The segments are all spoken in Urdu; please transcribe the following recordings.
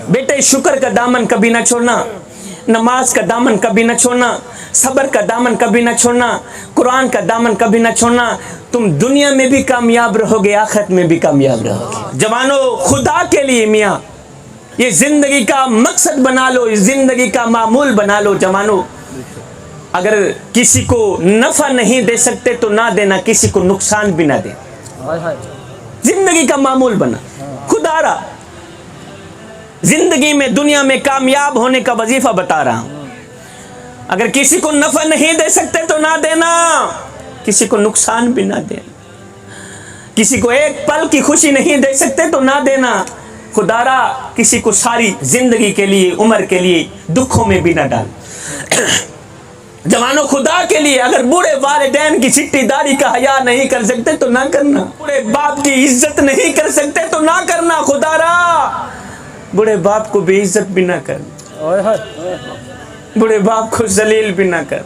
بیٹے شکر کا دامن کبھی نہ چھوڑنا، نماز کا دامن کبھی نہ چھوڑنا، صبر کا دامن کبھی نہ چھوڑنا، قرآن کا دامن کبھی نہ چھوڑنا، تم دنیا میں بھی کامیاب رہو گے، آخرت میں بھی کامیاب رہو گے۔ جوانوں خدا کے لیے میاں یہ زندگی کا مقصد بنا لو، یہ زندگی کا معمول بنا لو۔ جوانوں اگر کسی کو نفع نہیں دے سکتے تو نہ دینا، کسی کو نقصان بھی نہ دے، زندگی کا معمول بنا۔ خدا را زندگی میں دنیا میں کامیاب ہونے کا وظیفہ بتا رہا ہوں، اگر کسی کو نفع نہیں دے سکتے تو نہ دینا، کسی کو نقصان بھی نہ دینا، کسی کو ایک پل کی خوشی نہیں دے سکتے تو نہ دینا، خدا را کسی کو ساری زندگی کے لیے عمر کے لیے دکھوں میں بھی نہ ڈال۔ جوانوں خدا کے لیے اگر بوڑھے والدین کی چٹی داری کا حیا نہیں کر سکتے تو نہ کرنا، بوڑھے باپ کی عزت نہیں کر سکتے تو نہ کرنا، خدا را بوڑھے باپ کو بے عزت بھی نہ کرنا، بوڑھے باپ کو ذلیل بھی نہ کر۔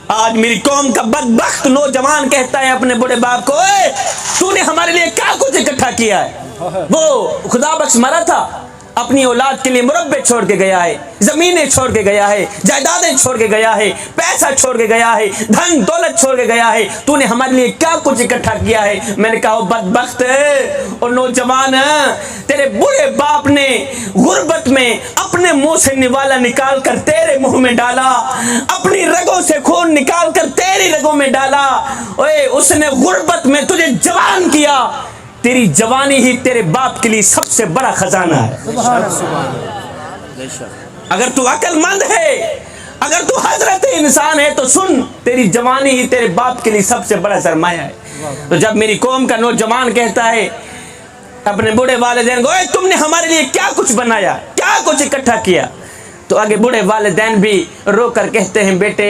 آج میری قوم کا بدبخت نوجوان کہتا ہے اپنے بوڑھے باپ کو، اے تو نے ہمارے لیے کیا کچھ اکٹھا کیا ہے؟ وہ خدا بخش مرا تھا، اپنی اولاد کے لیے مربع چھوڑ کے گیا ہے، زمینیں چھوڑ کے گیا ہے، جائیدادیں چھوڑ کے گیا ہے، پیسہ چھوڑ کے گیا ہے، دھن دولت چھوڑ کے گیا ہے، تو نے ہمارے لیے کیا کچھ اکٹھا کیا ہے؟ میں نے کہا وہ بدبخت اور نوجوان، تیرے بوڑھے باپ نے غربت میں اپنے منہ سے نوالا نکال کر تیرے منہ میں ڈالا، اپنی رگوں سے خون نکال کر تیری رگوں میں ڈالا، اوے اس نے غربت میں تجھے جوان کیا، تیری جوانی ہی تیرے باپ کے لیے سب سے بڑا خزانہ ہے۔ اگر تو عقل مند ہے، اگر تو حضرت انسان ہے تو سن، تیری جوانی ہی تیرے باپ کے لیے سب سے بڑا سرمایہ ہے۔ تو جب میری قوم کا نوجوان کہتا ہے اپنے بوڑھے والدین کو، اے تم نے ہمارے لیے کیا کچھ بنایا، کیا کچھ اکٹھا کیا، تو آگے بوڑھے والدین بھی رو کر کہتے ہیں، بیٹے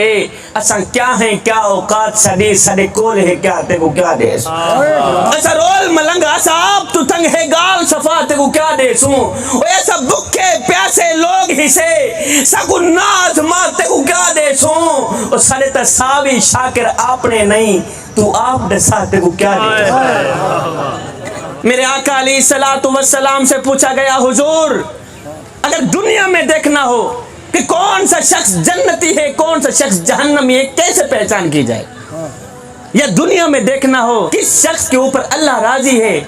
اساں کیا ہیں، کیا اوقات سڈی سڈے کول ہے، کیا تے کو کیا دے سوں، ایسا رول ملنگ ایسا آپ تو تنگ ہے گال صفا تے کو کیا دے سوں، ایسا بکے پیاسے لوگ ہی سے سکو ناز ماں تے کو کیا دے سوں، اور سارے تصاوی شاکر آپ نے نہیں تو آپ دسا تے کو کیا دے سوں۔ میرے آقا علیہ الصلوۃ والسلام سے پوچھا گیا، حضور اگر دنیا میں دیکھنا ہو کہ کون سا شخص جنتی ہے کون سا شخص جہنمی ہے، کیسے پہچان کی جائے؟ یا دنیا میں دیکھنا ہو کس شخص کے اوپر اللہ راضی ہے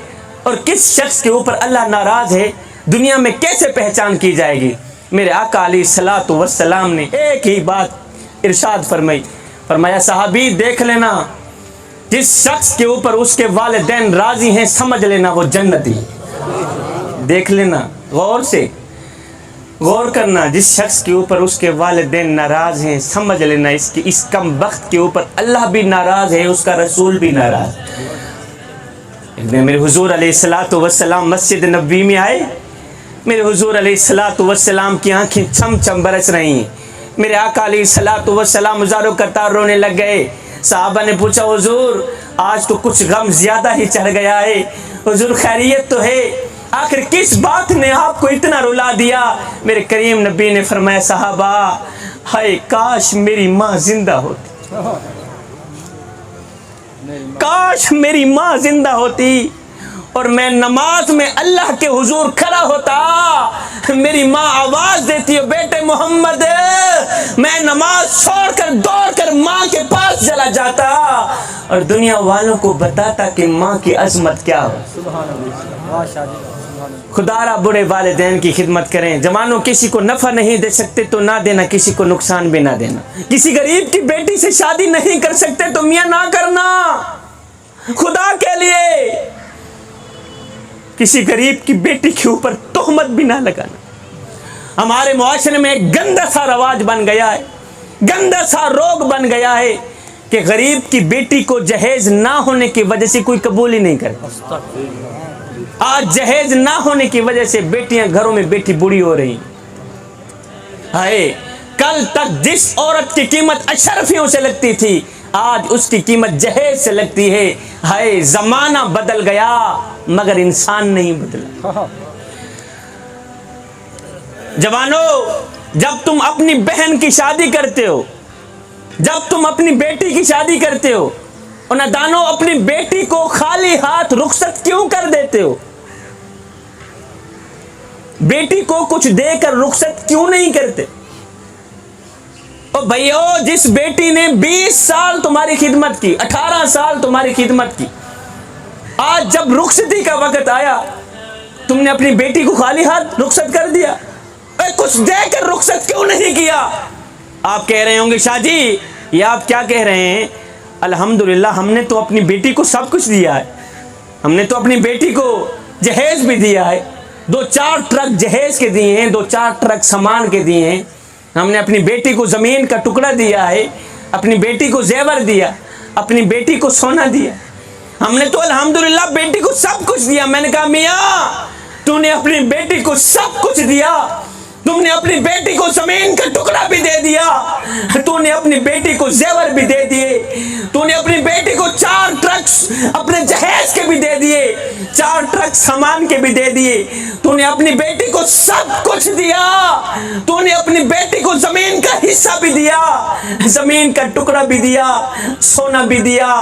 اور کس شخص کے اوپر اللہ ناراض ہے، دنیا میں کیسے پہچان کی جائے گی؟ میرے آقا علیہ الصلوۃ والسلام نے ایک ہی بات ارشاد فرمائی، فرمایا صحابی دیکھ لینا، جس شخص کے اوپر اس کے والدین راضی ہیں سمجھ لینا وہ جنتی ہے۔ دیکھ لینا، غور سے غور کرنا، جس شخص کے اوپر اس کے والدین ناراض ہیں سمجھ لینا اس کم بخت کے اوپر اللہ بھی ناراض ہے، اس کا رسول بھی ناراض ہے۔ میرے حضور علیہ الصلوۃ والسلام مسجد نبوی میں آئے، میرے حضور علیہ الصلوۃ والسلام کی آنکھیں چھم چھم برس رہی ہیں، میرے آقا علیہ الصلوۃ والسلام ہزاروں قطار رونے لگ گئے۔ صحابہ نے پوچھا، حضور آج تو کچھ غم زیادہ ہی چڑھ گیا ہے، حضور خیریت تو ہے؟ آخر کس بات نے آپ کو اتنا رلا دیا؟ میرے کریم نبی نے فرمایا، صحابہ ہائے کاش میری ماں زندہ ہوتی، کاش میری ماں زندہ ہوتی اور میں نماز میں اللہ کے حضور کھڑا ہوتا، میری ماں آواز دیتی ہے، بیٹے محمد، میں نماز چھوڑ کر دوڑ کر ماں کے پاس چلا جاتا اور دنیا والوں کو بتاتا کہ ماں کی عظمت کیا ہو۔ خدا را بڑے والدین کی خدمت کریں۔ جوانوں کسی کو نفع نہیں دے سکتے تو نہ دینا، کسی کو نقصان بھی نہ دینا۔ کسی غریب کی بیٹی سے شادی نہیں کر سکتے تو میاں نہ کرنا، خدا کے لیے کسی غریب کی بیٹی کے اوپر تہمت بھی نہ لگانا۔ ہمارے معاشرے میں ایک گندا سا رواج بن گیا ہے، گندا سا روگ بن گیا ہے کہ غریب کی بیٹی کو جہیز نہ ہونے کی وجہ سے کوئی قبول ہی نہیں کرتا۔ آج جہیز نہ ہونے کی وجہ سے بیٹیاں گھروں میں بیٹھی بوڑھی ہو رہی ہیں۔ ہائے کل تک جس عورت کی قیمت اشرفیوں سے لگتی تھی آج اس کی قیمت جہیز سے لگتی ہے۔ ہائے زمانہ بدل گیا مگر انسان نہیں بدلا۔ جوانوں جب تم اپنی بہن کی شادی کرتے ہو، جب تم اپنی بیٹی کی شادی کرتے ہو، اور نادانو اپنی بیٹی کو خالی ہاتھ رخصت کیوں کر دیتے ہو؟ بیٹی کو کچھ دے کر رخصت کیوں نہیں کرتے؟ اور بھائیو، جس بیٹی نے 20 سال تمہاری خدمت کی، 18 سال تمہاری خدمت کی، آج جب رخصتی کا وقت آیا تم نے اپنی بیٹی کو خالی ہاتھ رخصت کر دیا؟ کچھ دے کر رخصت کیوں نہیں کیا؟ آپ کہہ رہے ہوں گے شاہ جی یہ آپ کیا کہہ رہے ہیں؟ الحمدللہ ہم نے تو اپنی بیٹی کو سب کچھ دیا ہے، ہم نے تو اپنی بیٹی کو جہیز بھی دیا ہے، 2-4 ٹرک جہیز کے دیے ہیں، 2-4 ٹرک سامان کے دیے ہیں، ہم نے اپنی بیٹی کو زمین کا ٹکڑا دیا ہے، اپنی بیٹی کو زیور دیا، اپنی بیٹی کو سونا دیا، ہم نے تو الحمدللہ بیٹی کو سب کچھ دیا۔ میں نے کہا میاں تو نے اپنی بیٹی کو سب کچھ دیا، تم نے اپنی بیٹی کو زمین کا ٹکڑا بھی دے دیا، تو نے اپنی بیٹی کو زیور بھی دے دیے، تو نے اپنی بیٹی کو 4 ٹرکس اپنے جہیز کے بھی دے دیے، 4 ٹرک سامان کے بھی دے دیے، تو نے اپنی بیٹی کو سب کچھ دیا، تو نے اپنی بیٹی کو زمین کا حصہ بھی دیا، زمین کا ٹکڑا بھی دیا، سونا بھی دیا،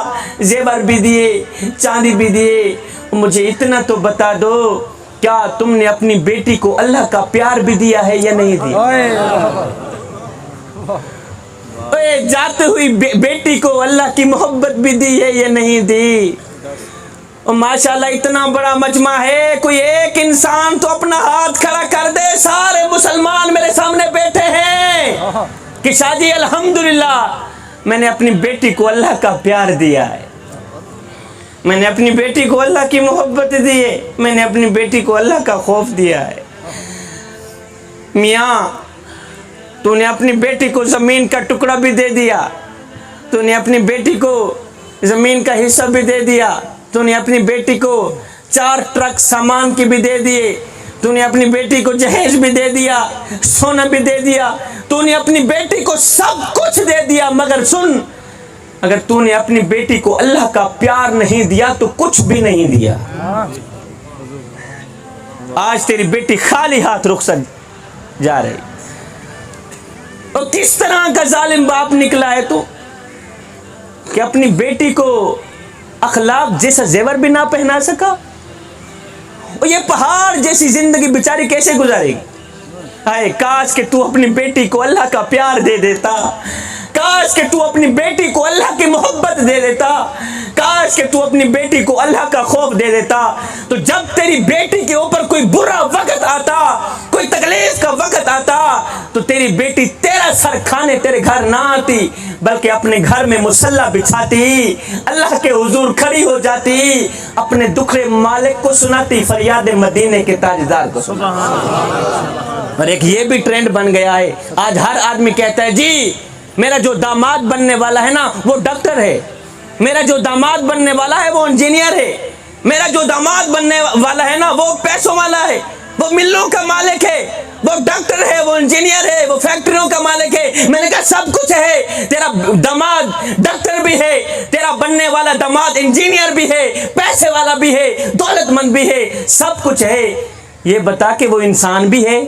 زیور بھی دیے، چاندی بھی دیے۔ مجھے اتنا تو بتا دو کیا تم نے اپنی بیٹی کو اللہ کا پیار بھی دیا ہے یا نہیں دیا؟ جاتے ہوئی بیٹی کو اللہ کی محبت بھی دی ہے یا نہیں دی؟ اور ماشاءاللہ اتنا بڑا مجمع ہے، کوئی ایک انسان تو اپنا ہاتھ کھڑا کر دے، سارے مسلمان میرے سامنے بیٹھے ہیں کہ شاہ جی الحمدللہ میں نے اپنی بیٹی کو اللہ کا پیار دیا ہے، میں نے اپنی بیٹی کو اللہ کی محبت دی ہے، میں نے اپنی بیٹی کو اللہ کا خوف دیا ہے۔ میاں تو نے اپنی بیٹی کو زمین کا ٹکڑا بھی دے دیا، تو نے اپنی بیٹی کو زمین کا حصہ بھی دے دیا، تو نے اپنی بیٹی کو 4 ٹرک سامان کی بھی دے دیے، تو نے اپنی بیٹی کو جہیز بھی دے دیا، سونا بھی دے دیا، تو نے اپنی بیٹی کو سب کچھ دے دیا، مگر سن اگر تو نے اپنی بیٹی کو اللہ کا پیار نہیں دیا تو کچھ بھی نہیں دیا۔ آج تیری بیٹی خالی ہاتھ رخصت جا رہی، اور کس طرح کا ظالم باپ نکلا ہے تو کہ اپنی بیٹی کو اخلاق جیسا زیور بھی نہ پہنا سکا، اور یہ پہاڑ جیسی زندگی بیچاری کیسے گزارے گی؟ ہائے کاش کہ تو اپنی بیٹی کو اللہ کا پیار دے دیتا، کاش کہ تو اپنی بیٹی کو اللہ کی محبت دے دیتا، کاش کہ تو اپنی بیٹی کو اللہ کا خوف دے دیتا، تو جب تیری بیٹی کے اوپر کوئی برا وقت آتا، کوئی تکلیف کا وقت آتا، تو تیری بیٹی تیرا سر کھانے تیرے گھر نہ آتی، بلکہ اپنے گھر میں مصلی بچھاتی، اللہ کے حضور کھڑی ہو جاتی، اپنے دکھڑے مالک کو سناتی، فریاد مدینے کے تاجدار کو سناتی۔ اور ایک یہ بھی ٹرینڈ بن گیا ہے، آج ہر آدمی کہتا ہے جی میرا جو داماد بننے والا ہے نا وہ ڈاکٹر ہے، میرا جو داماد بننے والا ہے وہ انجینئر ہے، میرا جو داماد بننے والا ہے نا وہ پیسوں والا ہے، وہ ملوں کا مالک ہے، وہ ڈاکٹر ہے، وہ انجینئر ہے، وہ فیکٹریوں کا مالک ہے۔ میں نے کہا سب کچھ ہے، تیرا داماد ڈاکٹر بھی ہے، تیرا بننے والا داماد انجینئر بھی ہے، پیسے والا بھی ہے، دولت مند بھی ہے، سب کچھ ہے، یہ بتا کہ وہ انسان بھی ہے؟